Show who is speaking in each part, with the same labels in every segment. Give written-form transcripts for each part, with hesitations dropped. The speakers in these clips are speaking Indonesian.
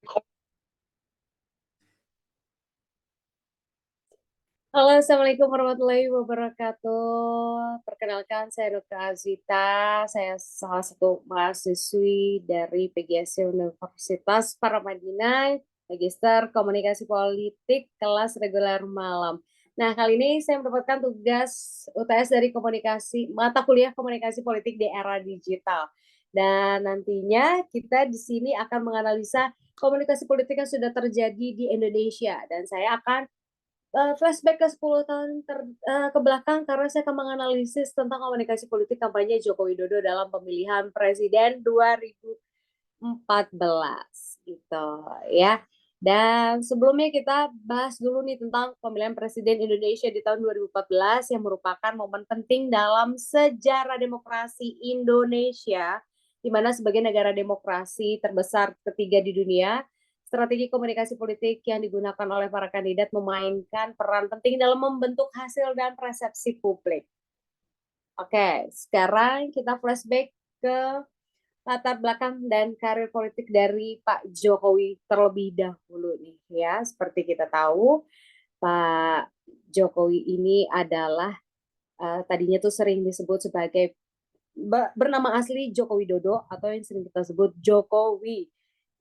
Speaker 1: Halo, Assalamualaikum warahmatullahi wabarakatuh. Perkenalkan, saya Dr. Azita. Saya salah satu mahasiswi dari PGSI Universitas Paramadina, Magister Komunikasi Politik, kelas reguler malam. Nah, kali ini saya mendapatkan tugas UTS dari mata kuliah komunikasi politik di era digital. Dan nantinya kita di sini akan menganalisa komunikasi politik yang sudah terjadi di Indonesia. Dan saya akan flashback ke 10 tahun ke belakang karena saya akan menganalisis tentang komunikasi politik kampanye Joko Widodo dalam pemilihan presiden 2014 gitu ya. Dan sebelumnya kita bahas dulu nih tentang pemilihan presiden Indonesia di tahun 2014 yang merupakan momen penting dalam sejarah demokrasi Indonesia, di mana sebagai negara demokrasi terbesar ketiga di dunia, strategi komunikasi politik yang digunakan oleh para kandidat memainkan peran penting dalam membentuk hasil dan persepsi publik. Oke, sekarang kita flashback ke latar belakang dan karir politik dari Pak Jokowi terlebih dahulu nih ya. Seperti kita tahu, Pak Jokowi ini adalah tadinya tuh sering disebut sebagai bernama asli Joko Widodo atau yang sering kita sebut Jokowi.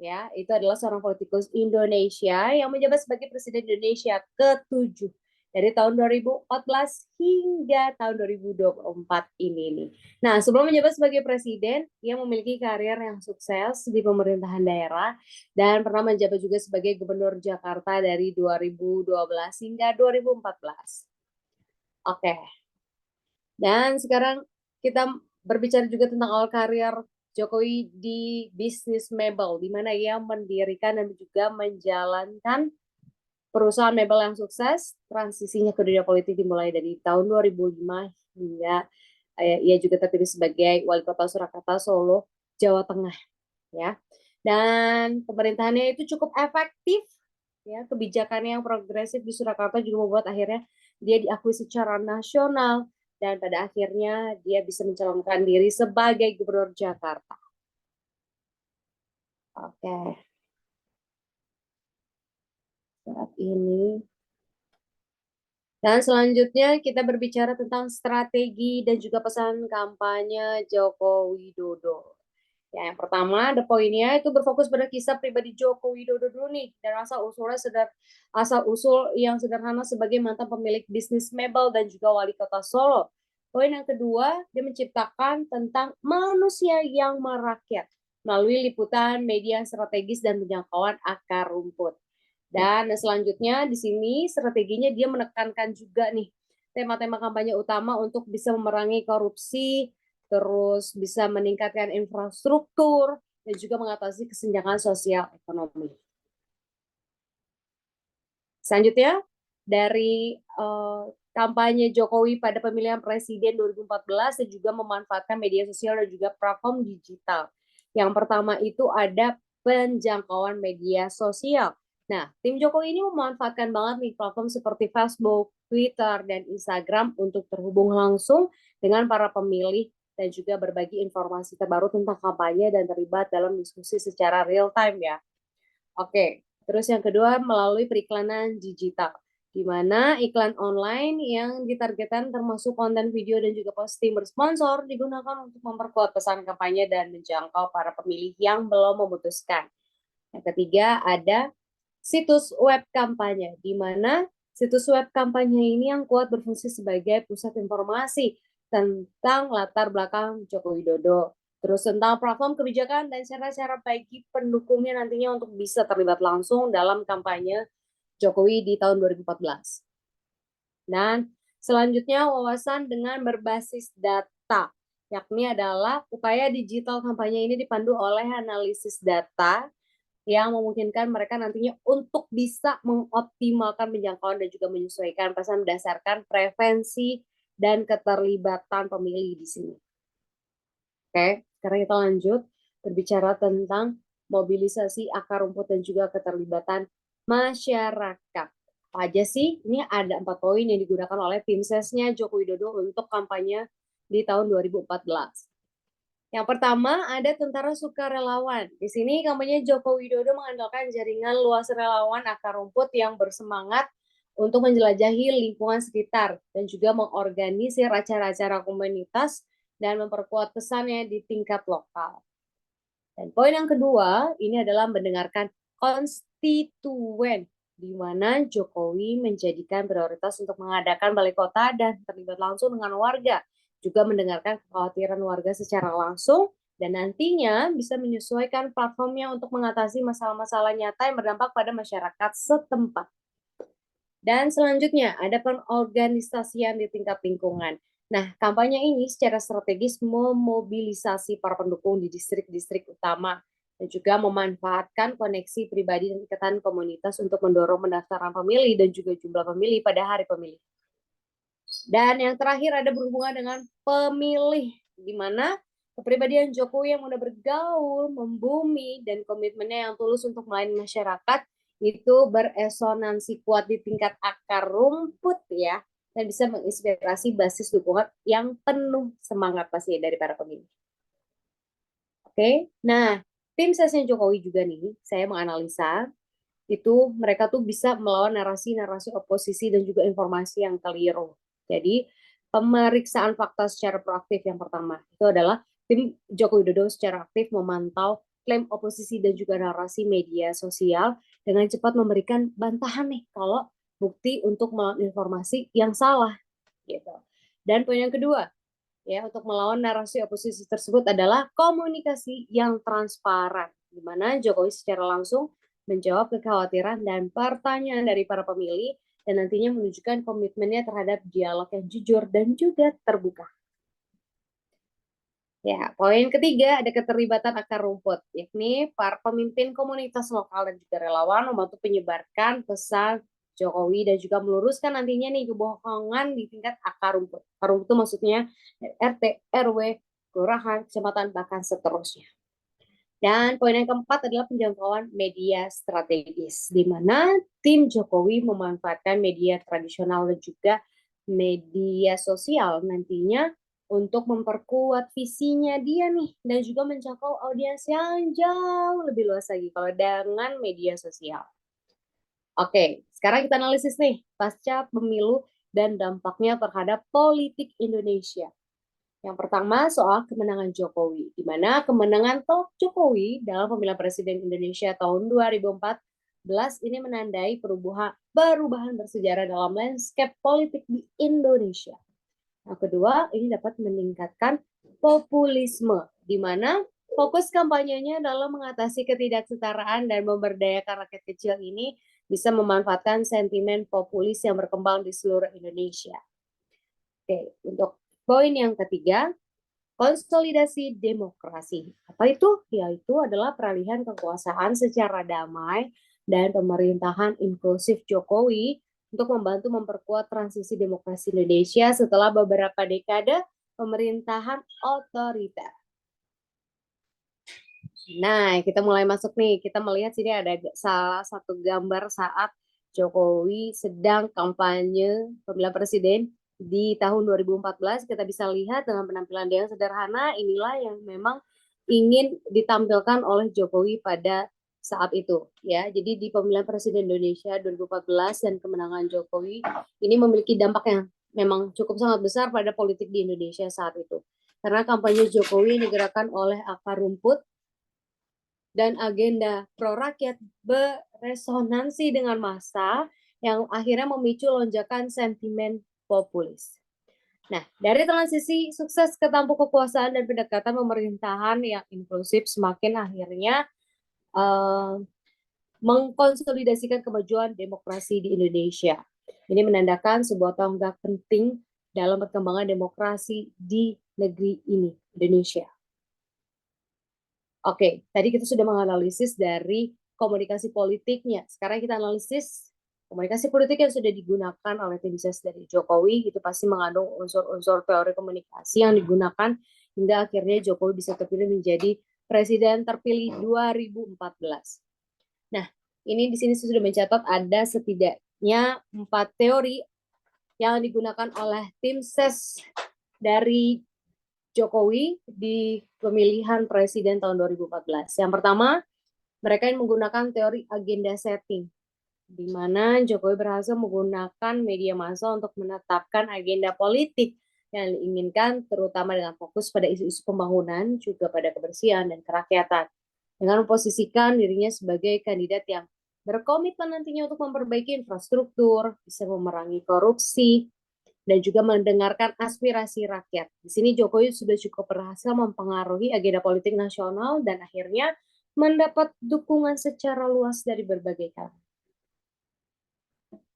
Speaker 1: Ya, itu adalah seorang politikus Indonesia yang menjabat sebagai Presiden Indonesia ke-7 dari tahun 2014 hingga tahun 2024 ini nih. Nah, sebelum menjabat sebagai presiden, ia memiliki karir yang sukses di pemerintahan daerah dan pernah menjabat juga sebagai Gubernur Jakarta dari 2012 hingga 2014. Oke. Dan sekarang kita berbicara juga tentang awal karir Jokowi di bisnis mebel, di mana ia mendirikan dan juga menjalankan perusahaan mebel yang sukses. Transisinya ke dunia politik dimulai dari tahun 2005 hingga ia juga terpilih sebagai wali kota Surakarta, Solo, Jawa Tengah, ya. Dan pemerintahannya itu cukup efektif, ya. Kebijakannya yang progresif di Surakarta juga membuat akhirnya dia diakui secara nasional dan pada akhirnya dia bisa mencalonkan diri sebagai gubernur Jakarta. Oke. Saat ini. Dan selanjutnya kita berbicara tentang strategi dan juga pesan kampanye Joko Widodo. Ya, yang pertama, the poinnya itu berfokus pada kisah pribadi Joko Widodo dulu nih, dan asal usul yang sederhana sebagai mantan pemilik bisnis mebel dan juga wali kota Solo. Poin yang kedua, dia menciptakan tentang manusia yang merakyat melalui liputan media strategis dan penjangkauan akar rumput. Dan selanjutnya di sini strateginya dia menekankan juga nih tema-tema kampanye utama untuk bisa memerangi korupsi, terus bisa meningkatkan infrastruktur, dan juga mengatasi kesenjangan sosial ekonomi. Selanjutnya, dari kampanye Jokowi pada pemilihan presiden 2014 dan juga memanfaatkan media sosial dan juga platform digital. Yang pertama itu ada penjangkauan media sosial. Nah, tim Jokowi ini memanfaatkan banget nih platform seperti Facebook, Twitter, dan Instagram untuk terhubung langsung dengan para pemilih dan juga berbagi informasi terbaru tentang kampanye dan terlibat dalam diskusi secara real time ya. Oke, terus yang kedua melalui periklanan digital, di mana iklan online yang ditargetkan termasuk konten video dan juga posting bersponsor digunakan untuk memperkuat pesan kampanye dan menjangkau para pemilih yang belum memutuskan. Yang ketiga ada situs web kampanye, di mana situs web kampanye ini yang kuat berfungsi sebagai pusat informasi tentang latar belakang Joko Widodo, terus tentang platform kebijakan dan cara-cara bagi pendukungnya nantinya untuk bisa terlibat langsung dalam kampanye Jokowi di tahun 2014. Dan selanjutnya wawasan dengan berbasis data, yakni adalah upaya digital kampanye ini dipandu oleh analisis data yang memungkinkan mereka nantinya untuk bisa mengoptimalkan penjangkauan dan juga menyesuaikan pesan berdasarkan preferensi dan keterlibatan pemilih di sini. Oke, sekarang kita lanjut berbicara tentang mobilisasi akar rumput dan juga keterlibatan masyarakat. Apa aja sih? Ini ada 4 poin yang digunakan oleh tim sesnya Joko Widodo untuk kampanye di tahun 2014. Yang pertama ada tentara sukarelawan. Di sini kampanye Joko Widodo mengandalkan jaringan luas relawan akar rumput yang bersemangat untuk menjelajahi lingkungan sekitar dan juga mengorganisir acara-acara komunitas dan memperkuat pesannya di tingkat lokal. Dan poin yang kedua ini adalah mendengarkan konstituen, di mana Jokowi menjadikan prioritas untuk mengadakan balai kota dan terlibat langsung dengan warga, juga mendengarkan kekhawatiran warga secara langsung, dan nantinya bisa menyesuaikan platformnya untuk mengatasi masalah-masalah nyata yang berdampak pada masyarakat setempat. Dan selanjutnya ada pengorganisasian di tingkat lingkungan. Nah, kampanye ini secara strategis memobilisasi para pendukung di distrik-distrik utama dan juga memanfaatkan koneksi pribadi dan ikatan komunitas untuk mendorong pendaftaran pemilih dan juga jumlah pemilih pada hari pemilih. Dan yang terakhir ada berhubungan dengan pemilih, di mana kepribadian Jokowi yang mudah bergaul, membumi, dan komitmennya yang tulus untuk melayani masyarakat itu beresonansi kuat di tingkat akar rumput ya, dan bisa menginspirasi basis dukungan yang penuh semangat pasti dari para pemilih. Oke, nah tim sesnya Jokowi juga nih, saya menganalisa itu mereka tuh bisa melawan narasi-narasi oposisi dan juga informasi yang keliru. Jadi pemeriksaan fakta secara proaktif yang pertama itu adalah tim Joko Widodo secara aktif memantau klaim oposisi dan juga narasi media sosial dengan cepat memberikan bantahan nih kalau bukti untuk melawan informasi yang salah gitu. Dan poin yang kedua ya untuk melawan narasi oposisi tersebut adalah komunikasi yang transparan di mana Jokowi secara langsung menjawab kekhawatiran dan pertanyaan dari para pemilih dan nantinya menunjukkan komitmennya terhadap dialog yang jujur dan juga terbuka. Ya, poin ketiga ada keterlibatan akar rumput, yakni para pemimpin komunitas lokal dan juga relawan membantu penyebarkan pesan Jokowi dan juga meluruskan nantinya nih kebohongan di tingkat akar rumput. Akar rumput itu maksudnya RT, RW, kelurahan, kecamatan, bahkan seterusnya. Dan poin yang keempat adalah penjangkauan media strategis, di mana tim Jokowi memanfaatkan media tradisional dan juga media sosial nantinya untuk memperkuat visinya dia nih dan juga menjangkau audiens yang jauh lebih luas lagi kalau dengan media sosial. Oke, sekarang kita analisis nih pasca pemilu dan dampaknya terhadap politik Indonesia. Yang pertama soal kemenangan Jokowi, di mana kemenangan Jokowi dalam pemilihan presiden Indonesia tahun 2014 ini menandai perubahan bersejarah dalam landscape politik di Indonesia. Yang kedua, ini dapat meningkatkan populisme, di mana fokus kampanyenya adalah mengatasi ketidaksetaraan dan memberdayakan rakyat kecil ini bisa memanfaatkan sentimen populis yang berkembang di seluruh Indonesia. Oke, untuk poin yang ketiga, konsolidasi demokrasi. Apa itu? Yaitu adalah peralihan kekuasaan secara damai dan pemerintahan inklusif Jokowi untuk membantu memperkuat transisi demokrasi Indonesia setelah beberapa dekade pemerintahan otoriter. Nah, kita mulai masuk nih. Kita melihat sini ada salah satu gambar saat Jokowi sedang kampanye pemilihan presiden di tahun 2014. Kita bisa lihat dengan penampilan dia yang sederhana, inilah yang memang ingin ditampilkan oleh Jokowi pada saat itu ya. Jadi di pemilihan presiden Indonesia 2014 dan kemenangan Jokowi ini memiliki dampak yang memang cukup sangat besar pada politik di Indonesia saat itu. Karena kampanye Jokowi digerakkan oleh akar rumput dan agenda pro rakyat beresonansi dengan massa yang akhirnya memicu lonjakan sentimen populis. Nah, dari transisi sukses ke tampuk kekuasaan dan pendekatan pemerintahan yang inklusif semakin akhirnya mengkonsolidasikan kemajuan demokrasi di Indonesia. Ini menandakan sebuah tonggak penting dalam perkembangan demokrasi di negeri ini, Indonesia. Oke, tadi kita sudah menganalisis dari komunikasi politiknya. Sekarang kita analisis komunikasi politik yang sudah digunakan oleh tim ses dari Jokowi. Itu pasti mengandung unsur-unsur teori komunikasi yang digunakan hingga akhirnya Jokowi bisa terpilih menjadi presiden terpilih 2014. Nah, ini di sini sudah mencatat ada setidaknya 4 teori yang digunakan oleh tim ses dari Jokowi di pemilihan presiden tahun 2014. Yang pertama, mereka yang menggunakan teori agenda setting, di mana Jokowi berhasil menggunakan media massa untuk menetapkan agenda politik yang diinginkan, terutama dengan fokus pada isu-isu pembangunan, juga pada kebersihan dan kerakyatan, dengan memposisikan dirinya sebagai kandidat yang berkomitmen nantinya untuk memperbaiki infrastruktur, bisa memerangi korupsi, dan juga mendengarkan aspirasi rakyat. Di sini Jokowi sudah cukup berhasil mempengaruhi agenda politik nasional dan akhirnya mendapat dukungan secara luas dari berbagai kalangan.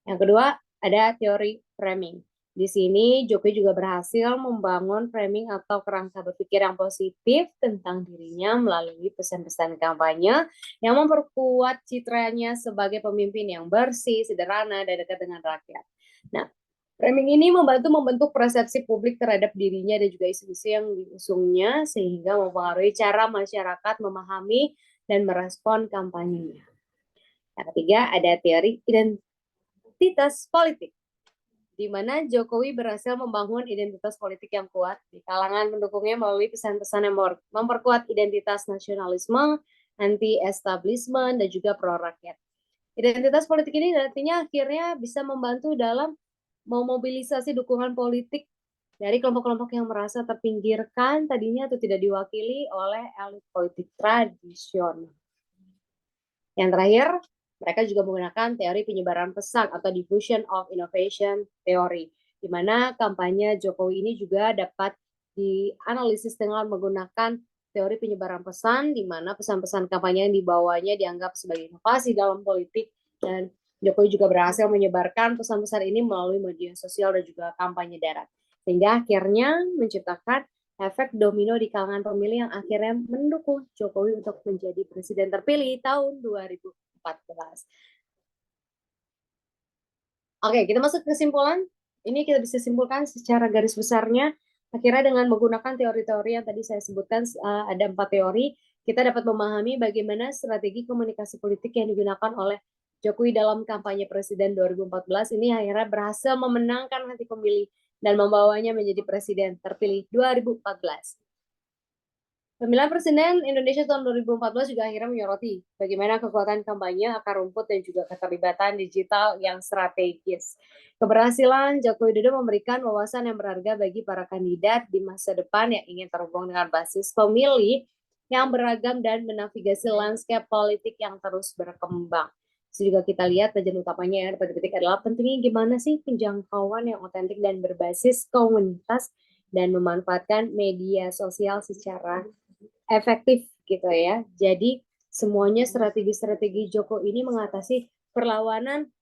Speaker 1: Yang kedua, ada teori framing. Di sini Jokowi juga berhasil membangun framing atau kerangka berpikir yang positif tentang dirinya melalui pesan-pesan kampanye yang memperkuat citranya sebagai pemimpin yang bersih, sederhana, dan dekat dengan rakyat. Nah, framing ini membantu membentuk persepsi publik terhadap dirinya dan juga isu-isu yang diusungnya sehingga mempengaruhi cara masyarakat memahami dan merespon kampanyenya. Yang ketiga, ada teori identitas politik, di mana Jokowi berhasil membangun identitas politik yang kuat di kalangan pendukungnya melalui pesan-pesan yang memperkuat identitas nasionalisme, anti-establishment, dan juga pro-rakyat. Identitas politik ini nantinya akhirnya bisa membantu dalam memobilisasi dukungan politik dari kelompok-kelompok yang merasa terpinggirkan tadinya atau tidak diwakili oleh elit politik tradisional. Yang terakhir, mereka juga menggunakan teori penyebaran pesan atau diffusion of innovation theory, di mana kampanye Jokowi ini juga dapat dianalisis dengan menggunakan teori penyebaran pesan, di mana pesan-pesan kampanye yang dibawanya dianggap sebagai inovasi dalam politik, dan Jokowi juga berhasil menyebarkan pesan-pesan ini melalui media sosial dan juga kampanye darat, sehingga akhirnya menciptakan efek domino di kalangan pemilih yang akhirnya mendukung Jokowi untuk menjadi presiden terpilih tahun 2014. Oke, kita masuk ke kesimpulan. Ini kita bisa simpulkan secara garis besarnya. Akhirnya dengan menggunakan teori-teori yang tadi saya sebutkan, ada 4 teori, kita dapat memahami bagaimana strategi komunikasi politik yang digunakan oleh Jokowi dalam kampanye presiden 2014 ini akhirnya berhasil memenangkan hati pemilih dan membawanya menjadi presiden terpilih 2014. Pemilihan Presiden Indonesia tahun 2014 juga akhirnya menyoroti bagaimana kekuatan kampanye, akar rumput, dan juga keterlibatan digital yang strategis. Keberhasilan Joko Widodo memberikan wawasan yang berharga bagi para kandidat di masa depan yang ingin terhubung dengan basis pemilih yang beragam dan menavigasi landscape politik yang terus berkembang. Jadi juga kita lihat bagian utamanya yang dapat dipetik adalah pentingnya gimana sih penjangkauan yang otentik dan berbasis komunitas dan memanfaatkan media sosial secara efektif gitu ya. Jadi semuanya strategi-strategi Joko ini mengatasi perlawanan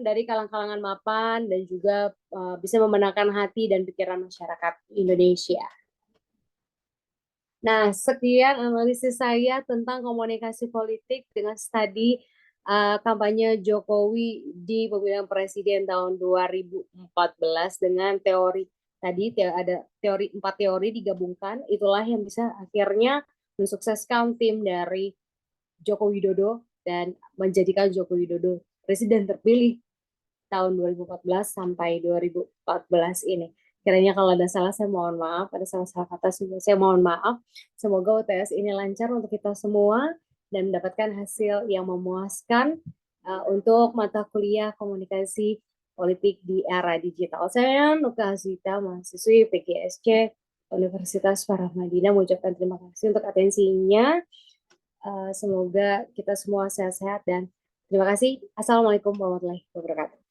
Speaker 1: dari kalangan-kalangan mapan dan juga bisa memenangkan hati dan pikiran masyarakat Indonesia. Nah, sekian analisis saya tentang komunikasi politik dengan studi kampanye Jokowi di pemilihan presiden tahun 2014 dengan teori tadi ada teori 4 teori digabungkan, itulah yang bisa akhirnya mensukseskan tim dari Joko Widodo dan menjadikan Joko Widodo presiden terpilih tahun 2014 sampai 2014 ini. Kiranya kalau ada salah saya mohon maaf, ada salah-salah kata saya mohon maaf. Semoga UTS ini lancar untuk kita semua dan mendapatkan hasil yang memuaskan untuk mata kuliah komunikasi politik di era digital. Saya Nuka Azwita, mahasiswi PGSC Universitas Paramadina, mengucapkan terima kasih untuk atensinya. Semoga kita semua sehat-sehat dan terima kasih. Assalamualaikum warahmatullahi wabarakatuh.